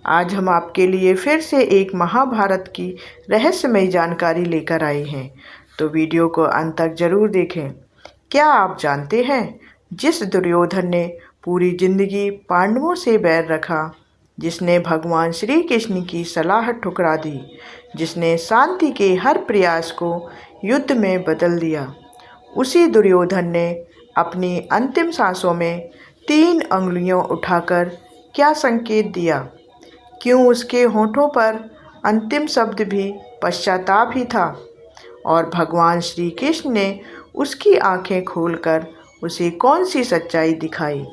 आज हम आपके लिए फिर से एक महाभारत की रहस्यमयी जानकारी लेकर आए हैं, तो वीडियो को अंत तक जरूर देखें। क्या आप जानते हैं, जिस दुर्योधन ने पूरी जिंदगी पांडवों से बैर रखा, जिसने भगवान श्री कृष्ण की सलाह ठुकरा दी, जिसने शांति के हर प्रयास को युद्ध में बदल दिया, उसी दुर्योधन ने अपनी अंतिम सांसों में 3 अंगुलियां उठाकर क्या संकेत दिया? क्यों उसके होठों पर अंतिम शब्द भी पश्चाताप ही था? और भगवान श्री कृष्ण ने उसकी आंखें खोलकर उसे कौन सी सच्चाई दिखाई?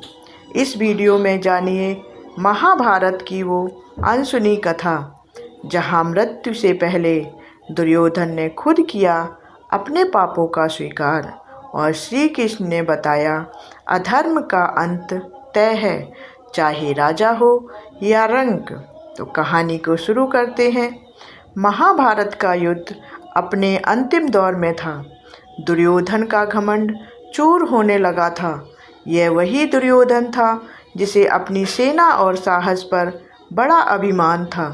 इस वीडियो में जानिए महाभारत की वो अनसुनी कथा, जहां मृत्यु से पहले दुर्योधन ने खुद किया अपने पापों का स्वीकार और श्री कृष्ण ने बताया अधर्म का अंत तय है, चाहे राजा हो या रंक। तो कहानी को शुरू करते हैं। महाभारत का युद्ध अपने अंतिम दौर में था। दुर्योधन का घमंड चूर होने लगा था। यह वही दुर्योधन था जिसे अपनी सेना और साहस पर बड़ा अभिमान था।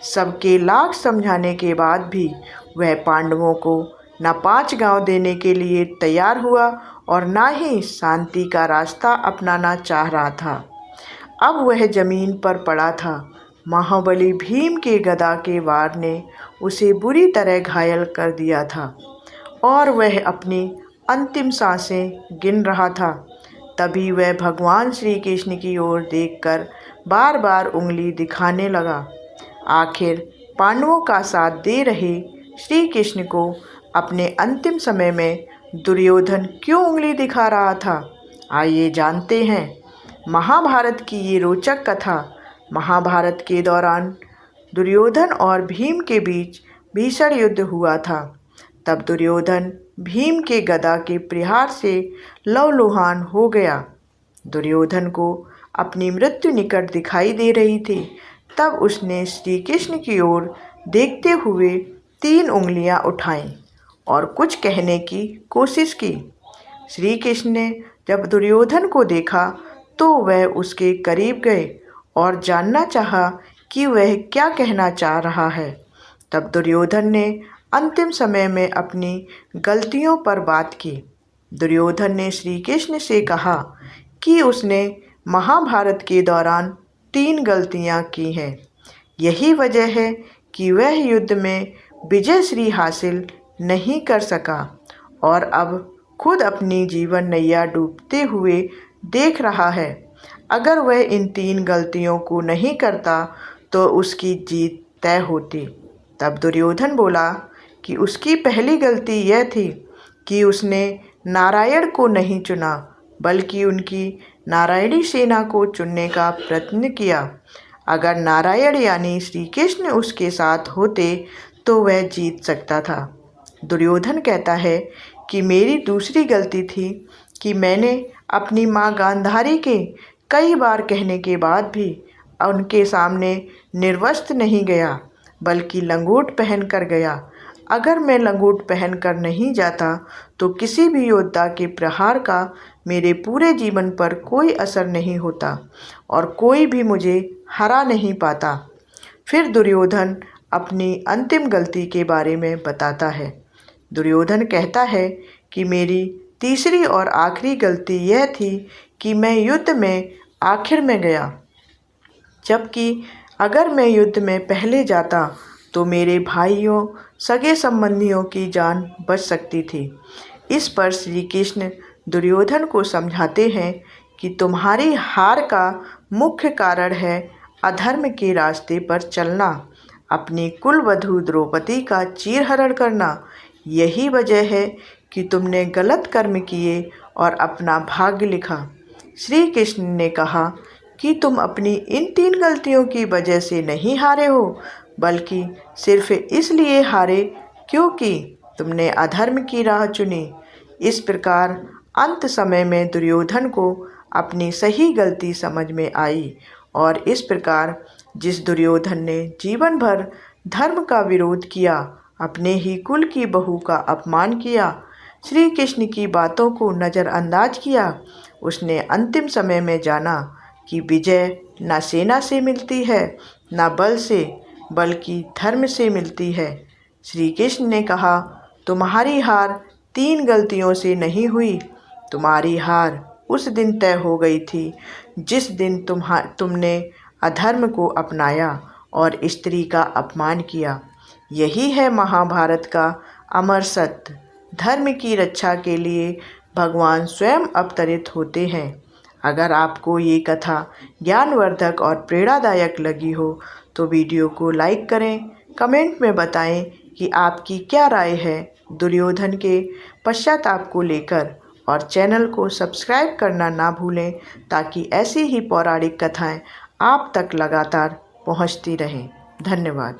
सबके लाख समझाने के बाद भी वह पांडवों को न 5 गांव देने के लिए तैयार हुआ और न ही शांति का रास्ता अपनाना चाह रहा था। अब वह जमीन पर पड़ा था। महाबली भीम के गदा के वार ने उसे बुरी तरह घायल कर दिया था और वह अपनी अंतिम सांसें गिन रहा था। तभी वह भगवान श्री कृष्ण की ओर देखकर बार बार उंगली दिखाने लगा। आखिर पांडवों का साथ दे रहे श्री कृष्ण को अपने अंतिम समय में दुर्योधन क्यों उंगली दिखा रहा था? आइए जानते हैं महाभारत की ये रोचक कथा। महाभारत के दौरान दुर्योधन और भीम के बीच भीषण युद्ध हुआ था। तब दुर्योधन भीम के गदा के प्रहार से लहूलुहान हो गया। दुर्योधन को अपनी मृत्यु निकट दिखाई दे रही थी। तब उसने श्री कृष्ण की ओर देखते हुए 3 उंगलियां उठाईं और कुछ कहने की कोशिश की। श्री कृष्ण ने जब दुर्योधन को देखा तो वह उसके करीब गए और जानना चाहा कि वह क्या कहना चाह रहा है। तब दुर्योधन ने अंतिम समय में अपनी गलतियों पर बात की। दुर्योधन ने श्री कृष्ण से कहा कि उसने महाभारत के दौरान 3 गलतियां की हैं। यही वजह है कि वह युद्ध में विजय श्री हासिल नहीं कर सका और अब खुद अपनी जीवन नैया डूबते हुए देख रहा है। अगर वह इन 3 गलतियों को नहीं करता तो उसकी जीत तय होती। तब दुर्योधन बोला कि उसकी पहली गलती यह थी कि उसने नारायण को नहीं चुना, बल्कि उनकी नारायणी सेना को चुनने का प्रयत्न किया। अगर नारायण यानी श्री कृष्ण उसके साथ होते तो वह जीत सकता था। दुर्योधन कहता है कि मेरी दूसरी गलती थी कि मैंने अपनी माँ गांधारी के कई बार कहने के बाद भी उनके सामने निर्वस्त्र नहीं गया, बल्कि लंगोट पहन कर गया। अगर मैं लंगोट पहन कर नहीं जाता तो किसी भी योद्धा के प्रहार का मेरे पूरे जीवन पर कोई असर नहीं होता और कोई भी मुझे हरा नहीं पाता। फिर दुर्योधन अपनी अंतिम गलती के बारे में बताता है। दुर्योधन कहता है कि मेरी तीसरी और आखिरी गलती यह थी कि मैं युद्ध में आखिर में गया, जबकि अगर मैं युद्ध में पहले जाता तो मेरे भाइयों सगे संबंधियों की जान बच सकती थी। इस पर श्री कृष्ण दुर्योधन को समझाते हैं कि तुम्हारी हार का मुख्य कारण है अधर्म के रास्ते पर चलना, अपनी कुलवधू द्रौपदी का चीरहरण करना। यही वजह है कि तुमने गलत कर्म किए और अपना भाग्य लिखा। श्री कृष्ण ने कहा कि तुम अपनी इन 3 गलतियों की वजह से नहीं हारे हो, बल्कि सिर्फ इसलिए हारे क्योंकि तुमने अधर्म की राह चुनी। इस प्रकार अंत समय में दुर्योधन को अपनी सही गलती समझ में आई और इस प्रकार जिस दुर्योधन ने जीवन भर धर्म का विरोध किया, अपने ही कुल की बहू का अपमान किया, श्री कृष्ण की बातों को नज़रअंदाज किया, उसने अंतिम समय में जाना कि विजय न सेना से मिलती है, न बल से, बल्कि धर्म से मिलती है। श्री कृष्ण ने कहा, तुम्हारी हार 3 गलतियों से नहीं हुई। तुम्हारी हार उस दिन तय हो गई थी जिस दिन तुमने अधर्म को अपनाया और स्त्री का अपमान किया। यही है महाभारत का अमर सत्य। धर्म की रक्षा के लिए भगवान स्वयं अवतरित होते हैं। अगर आपको ये कथा ज्ञानवर्धक और प्रेरणादायक लगी हो तो वीडियो को लाइक करें, कमेंट में बताएं कि आपकी क्या राय है दुर्योधन के पश्चाताप को लेकर, और चैनल को सब्सक्राइब करना ना भूलें ताकि ऐसी ही पौराणिक कथाएं आप तक लगातार पहुंचती रहें। धन्यवाद।